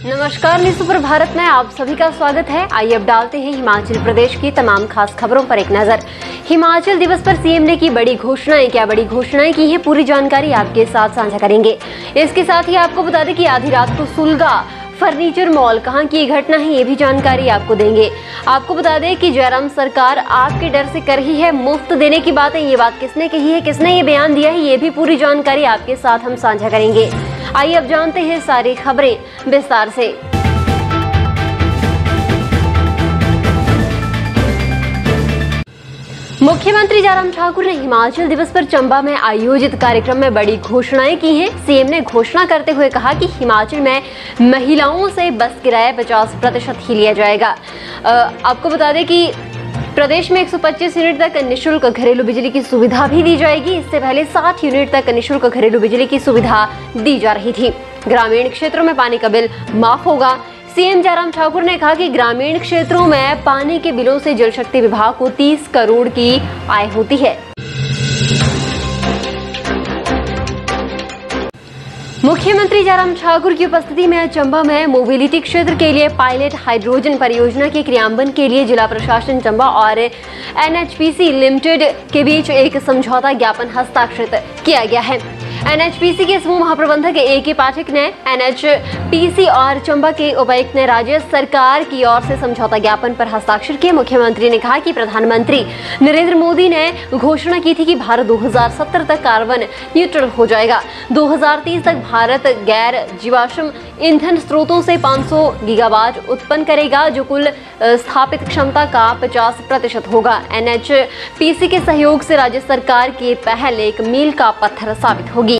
नमस्कार, news super Bharat में आप सभी का स्वागत है। आइए अब डालते हैं हिमाचल प्रदेश की तमाम खास खबरों पर एक नजर। हिमाचल दिवस पर सीएम ने की बड़ी घोषणाएं। क्या बड़ी घोषणाएं की है, पूरी जानकारी आपके साथ साझा करेंगे। इसके साथ ही आपको बता दें कि आधी रात को सुलगा फर्नीचर मॉल, कहां की ये घटना है, ये भी जानकारी आपको देंगे। आपको बता दें कि जयराम सरकार आपके डर से कर रही है मुफ्त देने की बातें। ये बात किसने कही है, किसने ये बयान दिया है, ये भी पूरी जानकारी आपके साथ हम साझा करेंगे। आइए अब जानते हैं सारी खबरें विस्तार से। मुख्यमंत्री जयराम ठाकुर ने हिमाचल दिवस पर चंबा में आयोजित कार्यक्रम में बड़ी घोषणाएं की हैं। सीएम ने घोषणा करते हुए कहा कि हिमाचल में महिलाओं से बस किराया 50% ही लिया जाएगा। आपको बता दें कि प्रदेश में 125 यूनिट तक निःशुल्क घरेलू बिजली की सुविधा भी दी जाएगी। इससे पहले 60 यूनिट तक निःशुल्क घरेलू बिजली की सुविधा दी जा रही थी। ग्रामीण क्षेत्रों में पानी का बिल माफ होगा। सीएम जयराम ठाकुर ने कहा कि ग्रामीण क्षेत्रों में पानी के बिलों से जल शक्ति विभाग को 30 करोड़ की आय होती है। मुख्यमंत्री जयराम ठाकुर की उपस्थिति में चंबा में मोबिलिटी क्षेत्र के लिए पायलट हाइड्रोजन परियोजना के क्रियान्वयन के लिए जिला प्रशासन चंबा और एनएचपीसी लिमिटेड के बीच एक समझौता ज्ञापन हस्ताक्षरित किया गया है। एनएचपीसी के समूह महाप्रबंधक ए.के. पाठक ने एनएचपीसी और चंबा के उपायुक्त ने राज्य सरकार की ओर से समझौता ज्ञापन पर हस्ताक्षर किए। मुख्यमंत्री ने कहा कि प्रधानमंत्री नरेंद्र मोदी ने घोषणा की थी कि भारत 2070 तक कार्बन न्यूट्रल हो जाएगा। 2030 तक भारत गैर जीवाश्म ईंधन स्रोतों से 500 गीगावाट उत्पन्न करेगा, जो कुल स्थापित क्षमता का 50% होगा। एनएचपीसी के सहयोग से राज्य सरकार की पहल एक मील का पत्थर साबित होगी।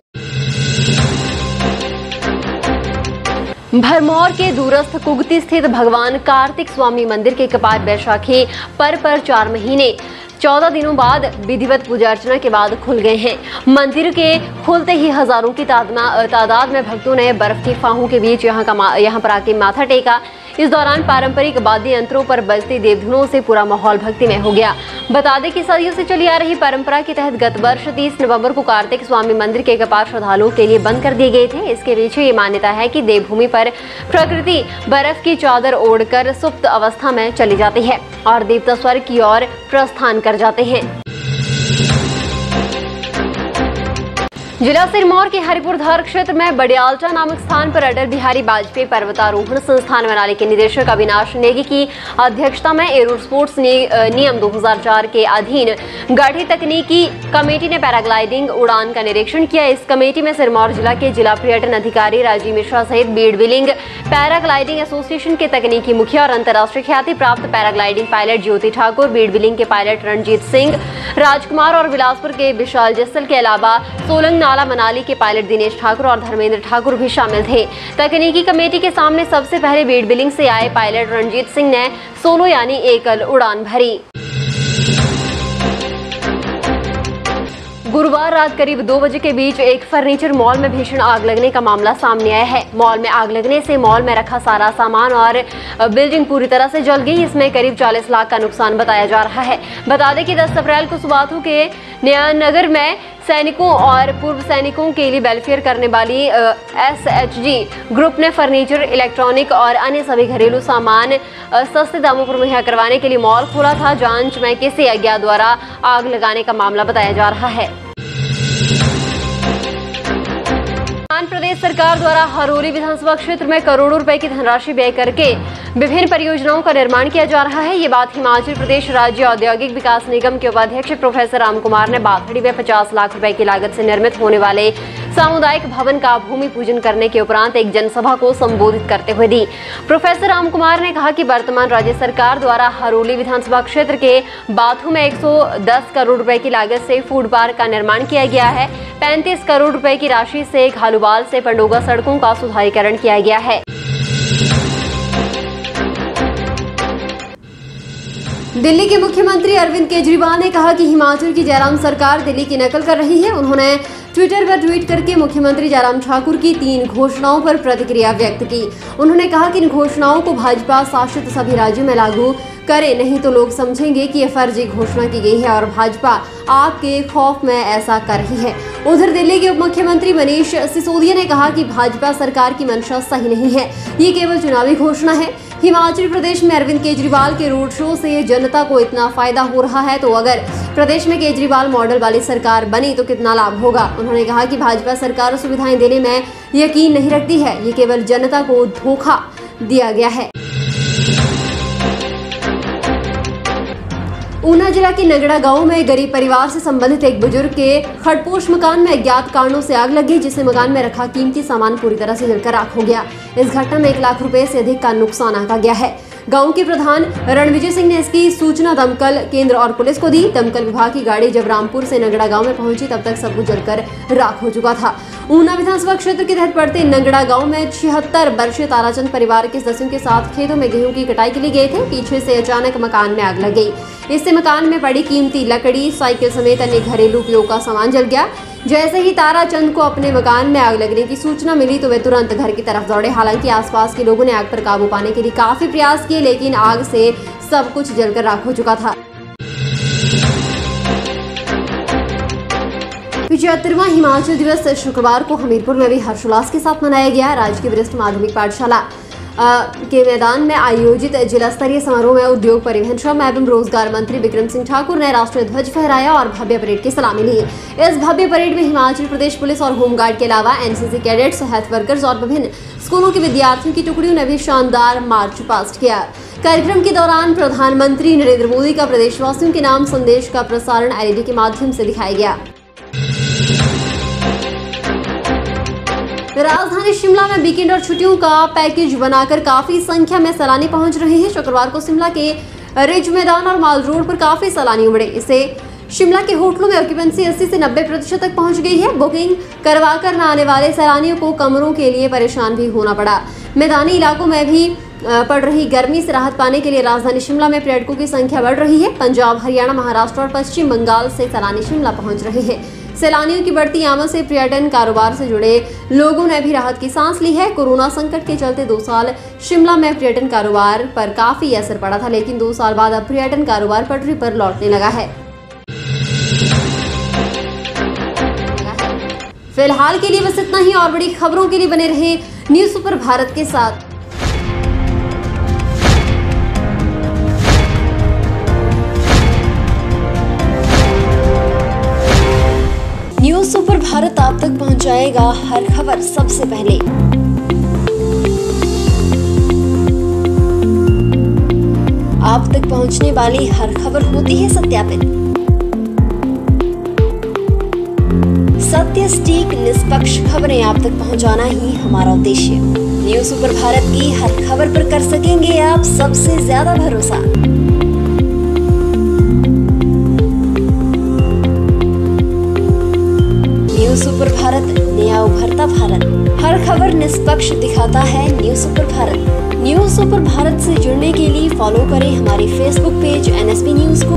भरमौर के दूरस्थ कुगती स्थित भगवान कार्तिक स्वामी मंदिर के कपाट बैशाखी पर्व पर 4 महीने 14 दिनों बाद विधिवत पूजा अर्चना के बाद खुल गए हैं। मंदिर के खुलते ही हजारों की तादाद में भक्तों ने बर्फ की फाहों के बीच यहाँ पर आके माथा टेका। इस दौरान पारंपरिक वाद्य यंत्रों पर बजती देवधुनों से पूरा माहौल भक्तिमय हो गया। बता दें कि सदियों से चली आ रही परंपरा के तहत गत वर्ष 30 नवंबर को कार्तिक स्वामी मंदिर के कपाट श्रद्धालुओं के लिए बंद कर दिए गए थे। इसके पीछे ये मान्यता है कि देवभूमि पर प्रकृति बर्फ की चादर ओढ़कर सुप्त अवस्था में चली जाती है और देवता स्वर्ग की ओर प्रस्थान कर जाते हैं। जिला सिरमौर के हरिपुरधार क्षेत्र में बडियाल्टा नामक स्थान पर अटल बिहारी वाजपेयी पर्वतारोहण संस्थान मनाली के निदेशक अविनाश नेगी की अध्यक्षता में एरो स्पोर्ट्स नियम 2004 के अधीन गठित तकनीकी कमेटी ने पैराग्लाइडिंग उड़ान का निरीक्षण किया। इस कमेटी में सिरमौर जिला के जिला पर्यटन अधिकारी राजीव मिश्रा सहित बीड विलिंग पैराग्लाइडिंग एसोसिएशन के तकनीकी मुखिया और अंतर्राष्ट्रीय ख्याति प्राप्त पैराग्लाइडिंग पायलट ज्योति ठाकुर, बीड विलिंग के पायलट रणजीत सिंह राजकुमार और बिलासपुर के विशाल जस्सल के अलावा सोलंग नाला मनाली के पायलट दिनेश ठाकुर और धर्मेंद्र ठाकुर भी शामिल थे। तकनीकी कमेटी के सामने सबसे पहले बीड बिलिंग से आए पायलट रणजीत सिंह ने सोलो यानी एकल उड़ान भरी। गुरुवार रात करीब 2 बजे के बीच एक फर्नीचर मॉल में भीषण आग लगने का मामला सामने आया है। मॉल में आग लगने से मॉल में रखा सारा सामान और बिल्डिंग पूरी तरह से जल गई। इसमें करीब 40 लाख का नुकसान बताया जा रहा है। बता दें कि 10 अप्रैल को सुबाथू के नयानगर में सैनिकों और पूर्व सैनिकों के लिए वेलफेयर करने वाली एसएचजी ग्रुप ने फर्नीचर, इलेक्ट्रॉनिक और अन्य सभी घरेलू सामान सस्ते दामों पर मुहैया करवाने के लिए मॉल खोला था। जांच में किसी अज्ञात द्वारा आग लगाने का मामला बताया जा रहा है। प्रदेश सरकार द्वारा हरोली विधानसभा क्षेत्र में करोड़ों रुपए की धनराशि व्यय करके विभिन्न परियोजनाओं का निर्माण किया जा रहा है। ये बात हिमाचल प्रदेश राज्य औद्योगिक विकास निगम के उपाध्यक्ष प्रोफेसर राम कुमार ने बाथड़ी में 50 लाख रुपए की लागत से निर्मित होने वाले सामुदायिक भवन का भूमि पूजन करने के उपरांत एक जनसभा को संबोधित करते हुए दी। प्रोफेसर राम कुमार ने कहा कि वर्तमान राज्य सरकार द्वारा हरोली विधानसभा क्षेत्र के बाथू में 110 करोड़ रुपए की लागत से फूड पार्क का निर्माण किया गया है। 35 करोड़ रुपए की राशि से घालूवाल से पंडोगा सड़कों का सुधारीकरण किया गया है। दिल्ली के मुख्यमंत्री अरविंद केजरीवाल ने कहा कि हिमाचल की जयराम सरकार दिल्ली की नकल कर रही है। उन्होंने ट्विटर पर ट्वीट करके मुख्यमंत्री जयराम ठाकुर की 3 घोषणाओं पर प्रतिक्रिया व्यक्त की। उन्होंने कहा कि इन घोषणाओं को भाजपा शासित सभी राज्यों में लागू करे, नहीं तो लोग समझेंगे कि ये फर्जी घोषणा की गई है और भाजपा आपके खौफ में ऐसा कर रही है। उधर दिल्ली के उप मुख्यमंत्री मनीष सिसोदिया ने कहा कि भाजपा सरकार की मंशा सही नहीं है, ये केवल चुनावी घोषणा है। हिमाचल प्रदेश में अरविंद केजरीवाल के रोड शो से जनता को इतना फायदा हो रहा है, तो अगर प्रदेश में केजरीवाल मॉडल वाली सरकार बनी तो कितना लाभ होगा। उन्होंने कहा कि भाजपा सरकार सुविधाएं देने में यकीन नहीं रखती है, ये केवल जनता को धोखा दिया गया है। ऊना जिला के नगड़ा गांव में गरीब परिवार से संबंधित एक बुजुर्ग के खड़पोश मकान में अज्ञात कारणों से आग लग गई, जिससे मकान में रखा कीमती सामान पूरी तरह से जलकर राख हो गया। इस घटना में 1 लाख रुपए से अधिक का नुकसान आंका गया है। गांव के प्रधान रणविजय सिंह ने इसकी सूचना दमकल केंद्र और पुलिस को दी। दमकल विभाग की गाड़ी जब रामपुर से नगड़ा गांव में पहुंची तब तक सब कुछ जलकर राख हो चुका था। ऊना विधानसभा क्षेत्र के तहत पड़ते नगड़ा गांव में 76 वर्षीय ताराचंद परिवार के सदस्यों के साथ खेतों में गेहूं की कटाई के लिए गए थे। पीछे से अचानक मकान में आग लग गई। इससे मकान में पड़ी कीमती लकड़ी, साइकिल समेत अन्य घरेलू उपयोग का सामान जल गया। जैसे ही ताराचंद को अपने मकान में आग लगने की सूचना मिली तो वे तुरंत घर की तरफ दौड़े। हालांकि आसपास के लोगों ने आग पर काबू पाने के लिए काफी प्रयास किए, लेकिन आग से सब कुछ जलकर राख हो चुका था। 75वां हिमाचल दिवस शुक्रवार को हमीरपुर में भी हर्षोल्लास के साथ मनाया गया। राजकीय वरिष्ठ माध्यमिक पाठशाला के मैदान में आयोजित जिला स्तरीय समारोह में उद्योग, परिवहन, श्रम एवं रोजगार मंत्री बिक्रम सिंह ठाकुर ने राष्ट्रीय ध्वज फहराया और भव्य परेड की सलामी ली। इस भव्य परेड में हिमाचल प्रदेश पुलिस और होमगार्ड के अलावा एनसीसी कैडेट्स, हेल्थ वर्कर्स और विभिन्न स्कूलों के विद्यार्थियों की टुकड़ियों ने भी शानदार मार्च पास्ट किया। कार्यक्रम के दौरान प्रधानमंत्री नरेंद्र मोदी का प्रदेशवासियों के नाम संदेश का प्रसारण एलईडी के माध्यम से दिखाया गया। राजधानी शिमला में वीकेंड और छुट्टियों का पैकेज बनाकर काफी संख्या में सैलानी पहुंच रहे हैं। शुक्रवार को शिमला के रिज मैदान और माल रोड पर काफी सैलानी उमड़े। इससे शिमला के होटलों में ऑक्यूपेंसी 80 से 90% तक पहुंच गई है। बुकिंग करवाकर न आने वाले सैलानियों को कमरों के लिए परेशान भी होना पड़ा। मैदानी इलाकों में भी पड़ रही गर्मी से राहत पाने के लिए राजधानी शिमला में पर्यटकों की संख्या बढ़ रही है। पंजाब, हरियाणा, महाराष्ट्र और पश्चिम बंगाल से सैलानी शिमला पहुंच रहे हैं। सैलानियों की बढ़ती आमद से पर्यटन कारोबार से जुड़े लोगों ने भी राहत की सांस ली है। कोरोना संकट के चलते 2 साल शिमला में पर्यटन कारोबार पर काफी असर पड़ा था, लेकिन 2 साल बाद अब पर्यटन कारोबार पटरी पर लौटने लगा है। फिलहाल के लिए बस इतना ही। और बड़ी खबरों के लिए बने रहे न्यूज़ सुपर भारत के साथ। न्यूज़ सुपर भारत आप तक पहुंचाएगा हर खबर सबसे पहले। आप तक पहुंचने वाली हर खबर होती है सत्यापित, सत्य, सटीक, निष्पक्ष खबरें आप तक पहुंचाना ही हमारा उद्देश्य। न्यूज़ सुपर भारत की हर खबर पर कर सकेंगे आप सबसे ज्यादा भरोसा। न्यूज़ सुपर भारत, नया उभरता भारत। हर खबर निष्पक्ष दिखाता है news super Bharat. News super Bharat से जुड़ने के लिए फॉलो करें हमारी फेसबुक पेज NSP न्यूज़ को।